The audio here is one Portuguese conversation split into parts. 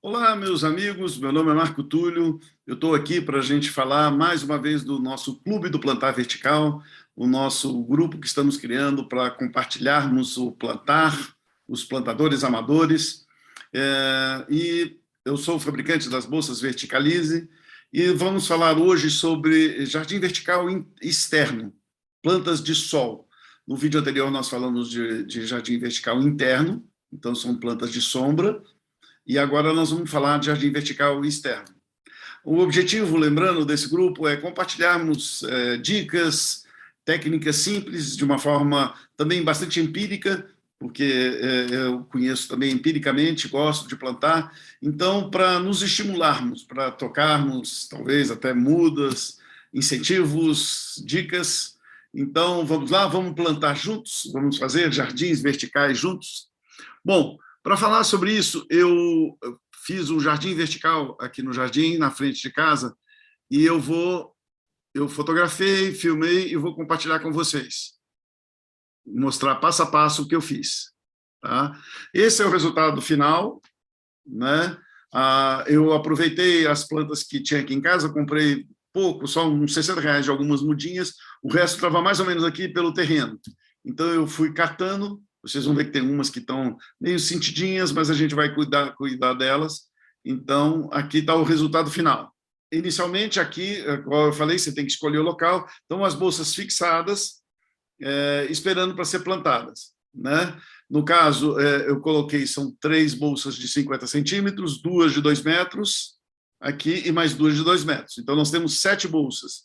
Olá, meus amigos, meu nome é Marco Túlio, eu estou aqui para a gente falar mais uma vez do nosso Clube do Plantar Vertical, o nosso grupo que estamos criando para compartilharmos o plantar, os plantadores amadores. E eu sou o fabricante das bolsas Verticalize e vamos falar hoje sobre jardim vertical externo, plantas de sol. No vídeo anterior nós falamos de jardim vertical interno, então são plantas de sombra. E agora nós vamos falar de jardim vertical externo. O objetivo, lembrando, desse grupo é compartilharmos dicas, técnicas simples, de uma forma também bastante empírica, porque eu conheço também empiricamente, gosto de plantar, então, para nos estimularmos, para tocarmos, talvez até mudas, incentivos, dicas. Então, vamos lá, vamos plantar juntos, vamos fazer jardins verticais juntos. Bom, para falar sobre isso, eu fiz um jardim vertical aqui no jardim, na frente de casa, e eu fotografei, filmei e vou compartilhar com vocês. Mostrar passo a passo o que eu fiz. Tá? Esse é o resultado final, né? Eu aproveitei as plantas que tinha aqui em casa, comprei pouco, só uns R$60 de algumas mudinhas, o resto estava mais ou menos aqui pelo terreno. Então eu fui catando. Vocês vão ver que tem umas que estão meio sentidinhas, mas a gente vai cuidar delas. Então, aqui está o resultado final. Inicialmente, aqui, como eu falei, você tem que escolher o local. Então, as bolsas fixadas, esperando para ser plantadas. Né? No caso, eu coloquei, são 3 bolsas de 50 centímetros, 2 de 2 metros, aqui, e mais 2 de 2 metros. Então, nós temos 7 bolsas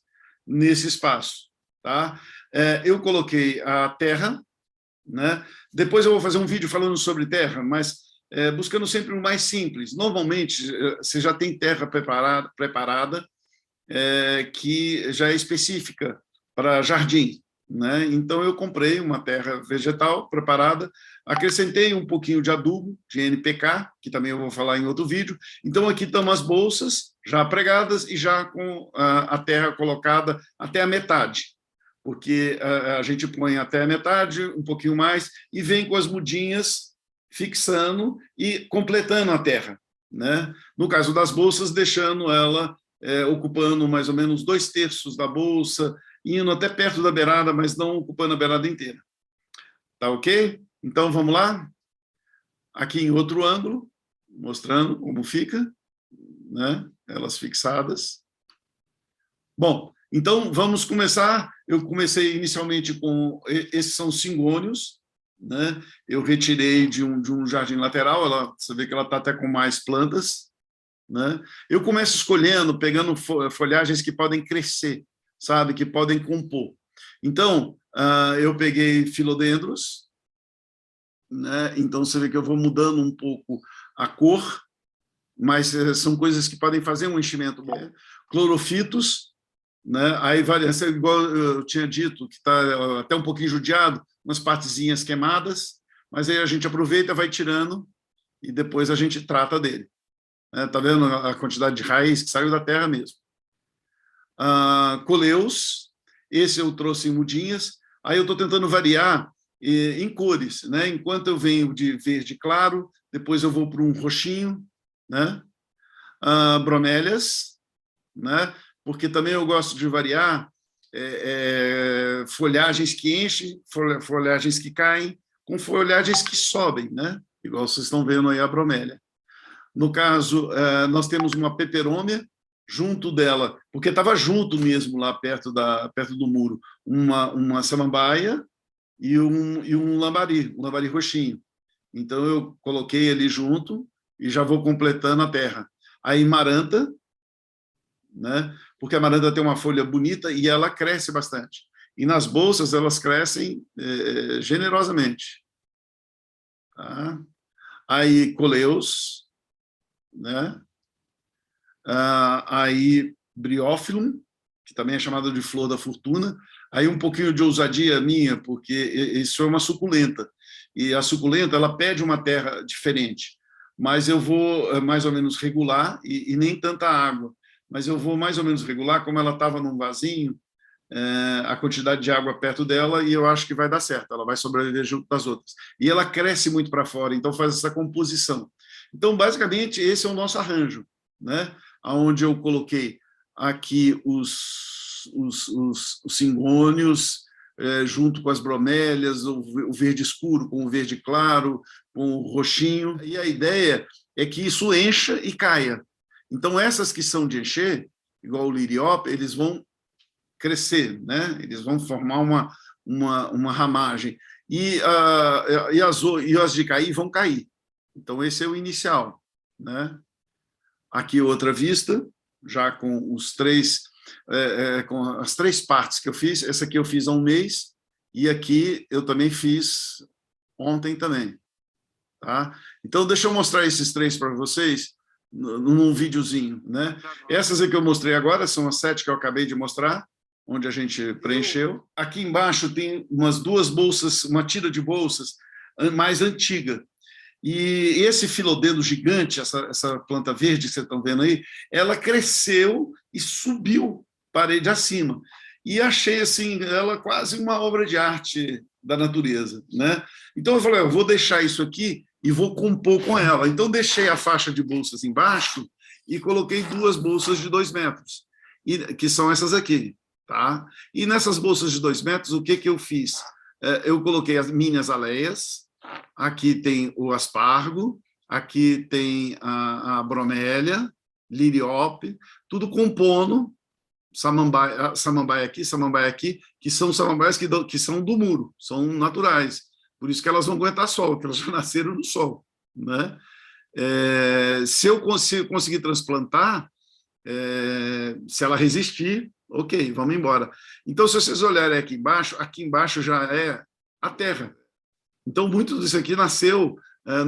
nesse espaço. Tá? Eu coloquei a terra, né? Depois eu vou fazer um vídeo falando sobre terra, mas buscando sempre o mais simples. Normalmente, você já tem terra preparada que já é específica para jardim. Né? Então, eu comprei uma terra vegetal preparada, acrescentei um pouquinho de adubo, de NPK, que também eu vou falar em outro vídeo. Então, aqui estão as bolsas já pregadas e já com a terra colocada até a metade, porque a gente põe até a metade, um pouquinho mais, e vem com as mudinhas fixando e completando a terra. Né? No caso das bolsas, deixando ela ocupando mais ou menos 2/3 da bolsa, indo até perto da beirada, mas não ocupando a beirada inteira. Tá ok? Então, vamos lá? Aqui em outro ângulo, mostrando como fica, né? Elas fixadas. Bom, então, vamos começar. Eu comecei inicialmente com... Esses são cingônios, né? Eu retirei de um jardim lateral, você vê que ela está até com mais plantas. Né? Eu começo escolhendo, pegando folhagens que podem crescer, sabe? Que podem compor. Então, eu peguei filodendros, né? Então, você vê que eu vou mudando um pouco a cor, mas são coisas que podem fazer um enchimento bom. Clorofitos, né? Aí variância, igual eu tinha dito, que está até um pouquinho judiado, umas partezinhas queimadas, mas aí a gente aproveita, vai tirando e depois a gente trata dele. Está vendo a quantidade de raiz que saiu da terra mesmo. Coleus, esse eu trouxe em mudinhas, aí eu estou tentando variar em cores, né? Enquanto eu venho de verde claro, depois eu vou para um roxinho, né? Bromélias, né? Porque também eu gosto de variar folhagens que enchem, folhagens que caem, com folhagens que sobem, né? Igual vocês estão vendo aí a bromélia. No caso, nós temos uma peperômia junto dela, porque estava junto mesmo lá perto do muro, uma samambaia e um lambari roxinho. Então, eu coloquei ali junto e já vou completando a terra. Aí, maranta, né? Porque a maranta tem uma folha bonita e ela cresce bastante. E nas bolsas, elas crescem generosamente. Tá? Aí, coleus, né? Aí Bryophyllum, que também é chamado de flor da fortuna, aí um pouquinho de ousadia minha, porque isso é uma suculenta, e a suculenta ela pede uma terra diferente, mas eu vou mais ou menos regular, e nem tanta água, mas eu vou mais ou menos regular, como ela estava num vasinho, a quantidade de água perto dela, e eu acho que vai dar certo, ela vai sobreviver junto das outras. E ela cresce muito para fora, então faz essa composição. Então, basicamente, esse é o nosso arranjo, né? Onde eu coloquei aqui os cingônios, junto com as bromélias, o verde escuro com o verde claro, com o roxinho. E a ideia é que isso encha e caia. Então, essas que são de encher, igual o liriop, eles vão crescer, né? Eles vão formar uma ramagem. E as de cair vão cair. Então, esse é o inicial, né? Aqui outra vista, já com os três, com as três partes que eu fiz. Essa aqui eu fiz há um mês, e aqui eu também fiz ontem também. Tá? Então, deixa eu mostrar esses três para vocês num videozinho, né? Essas aqui que eu mostrei agora são as 7 que eu acabei de mostrar, onde a gente preencheu. Aqui embaixo tem umas 2 bolsas, uma tira de bolsas mais antiga. E esse filodendro gigante, essa planta verde que vocês estão vendo aí, ela cresceu e subiu parede acima. E achei assim, ela quase uma obra de arte da natureza, né? Então eu falei, eu vou deixar isso aqui e vou compor com ela. Então deixei a faixa de bolsas embaixo e coloquei 2 bolsas de 2 metros, que são essas aqui, tá? E nessas bolsas de 2 metros, o que eu fiz? Eu coloquei as mini azaleias. Aqui tem o aspargo, aqui tem a bromélia, liriop, tudo compondo, samambaia aqui, que são samambaias que são do muro, são naturais. Por isso que elas vão aguentar sol, porque elas já nasceram no sol, né? Se eu conseguir transplantar, se ela resistir, ok, vamos embora. Então, se vocês olharem aqui embaixo já é a terra. Então, muito disso aqui nasceu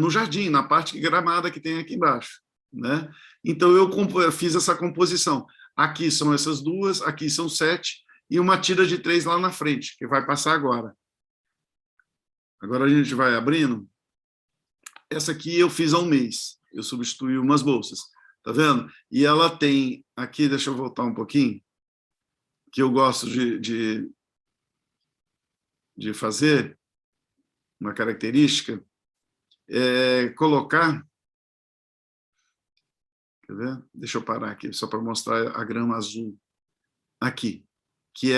no jardim, na parte gramada que tem aqui embaixo, né? Então, eu fiz essa composição. Aqui são essas 2, aqui são 7, e uma tira de 3 lá na frente, que vai passar agora. Agora a gente vai abrindo. Essa aqui eu fiz há um mês. Eu substituí umas bolsas, tá vendo? E ela tem, aqui, deixa eu voltar um pouquinho, que eu gosto de fazer, uma característica, colocar... Quer ver? Deixa eu parar aqui, só para mostrar a grama azul. Aqui. Que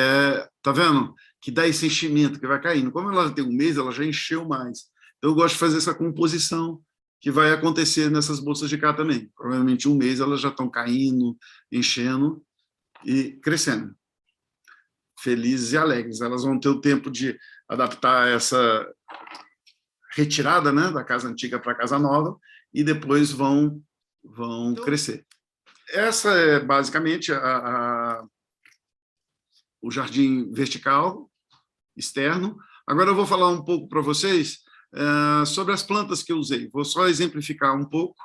tá vendo? Que dá esse enchimento que vai caindo. Como ela tem um mês, ela já encheu mais. Então, eu gosto de fazer essa composição que vai acontecer nessas bolsas de cá também. Provavelmente um mês elas já estão caindo, enchendo e crescendo. Felizes e alegres. Elas vão ter o tempo de adaptar essa retirada, né, da casa antiga para a casa nova, e depois vão crescer. Essa é basicamente o jardim vertical, externo. Agora eu vou falar um pouco para vocês sobre as plantas que eu usei. Vou só exemplificar um pouco,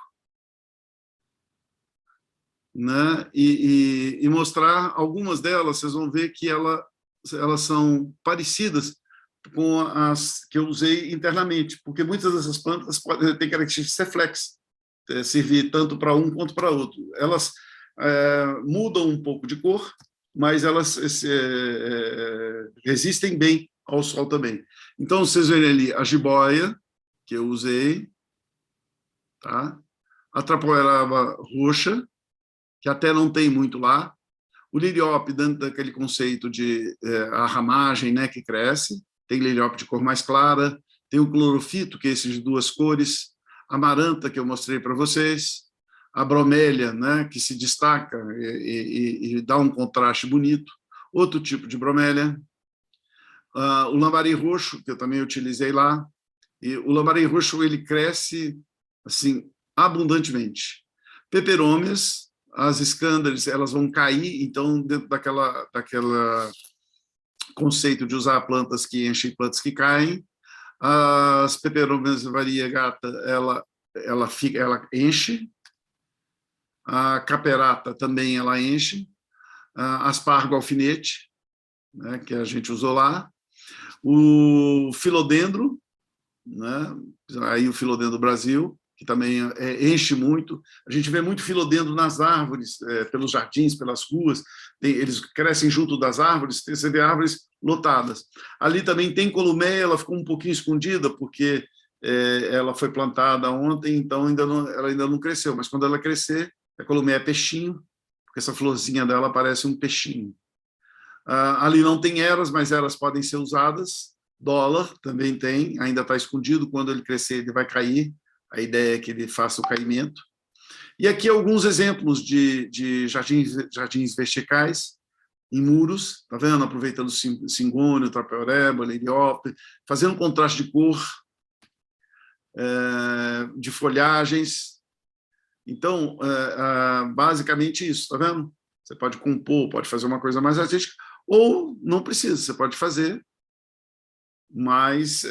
né, e mostrar algumas delas. Vocês vão ver que elas são parecidas com as que eu usei internamente, porque muitas dessas plantas têm característica de ser flex, servir tanto para um quanto para outro. Elas mudam um pouco de cor, mas elas resistem bem ao sol também. Então, vocês veem ali a jiboia, que eu usei, tá? A tapoeraba roxa, que até não tem muito lá, o liriop, dentro daquele conceito de a ramagem, né, que cresce, tem liriop de cor mais clara, tem o clorofito, que é esses de 2 cores, a amaranta, que eu mostrei para vocês, a bromélia, né, que se destaca e dá um contraste bonito, outro tipo de bromélia, o lambari roxo, que eu também utilizei lá, e o lambari roxo ele cresce assim, abundantemente. Peperômias, as escândares, elas vão cair, então, dentro daquela conceito de usar plantas que enchem, plantas que caem. As peperômias variegata, ela enche. A caperata também ela enche. Aspargo alfinete, né, que a gente usou lá. O filodendro, né, aí o filodendro do Brasil, que também enche muito. A gente vê muito filodendro nas árvores, pelos jardins, pelas ruas, eles crescem junto das árvores, você vê árvores lotadas. Ali também tem columeia, ela ficou um pouquinho escondida, porque ela foi plantada ontem, então ela ainda não cresceu, mas quando ela crescer, a columea é peixinho, porque essa florzinha dela parece um peixinho. Ali não tem eras, mas elas podem ser usadas. Dólar também tem, ainda está escondido, quando ele crescer ele vai cair, a ideia é que ele faça o caimento. E aqui alguns exemplos de jardins verticais, em muros, tá vendo? Aproveitando cingônio, tapeoreba, lirióptero, fazendo contraste de cor, de folhagens. Então, basicamente isso, tá vendo? Você pode compor, pode fazer uma coisa mais artística, ou não precisa, você pode fazer mais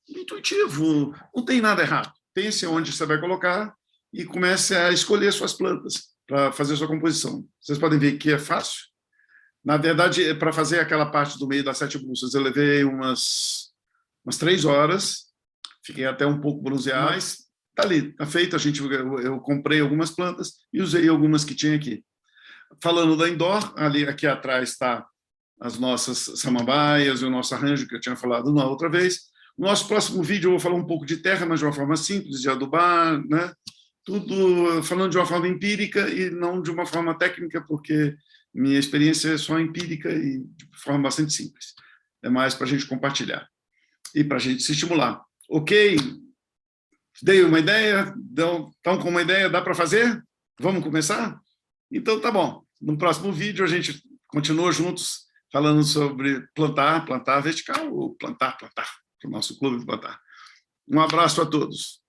intuitivo, não tem nada errado. Pense onde você vai colocar e comece a escolher suas plantas para fazer sua composição. Vocês podem ver que é fácil. Na verdade, para fazer aquela parte do meio das 7 bolsas, eu levei umas 3 horas, fiquei até um pouco bronzeado, mas está ali, está feito. Eu comprei algumas plantas e usei algumas que tinha aqui. Falando da indoor, aqui atrás está as nossas samambaias e o nosso arranjo, que eu tinha falado na outra vez. No nosso próximo vídeo eu vou falar um pouco de terra, mas de uma forma simples, de adubar, né? Tudo falando de uma forma empírica e não de uma forma técnica, porque minha experiência é só empírica e de forma bastante simples. É mais para a gente compartilhar e para a gente se estimular. Ok? Dei uma ideia? Estão com uma ideia? Dá para fazer? Vamos começar? Então, tá bom. No próximo vídeo, a gente continua juntos falando sobre plantar vertical ou plantar, para o nosso clube plantar. Um abraço a todos.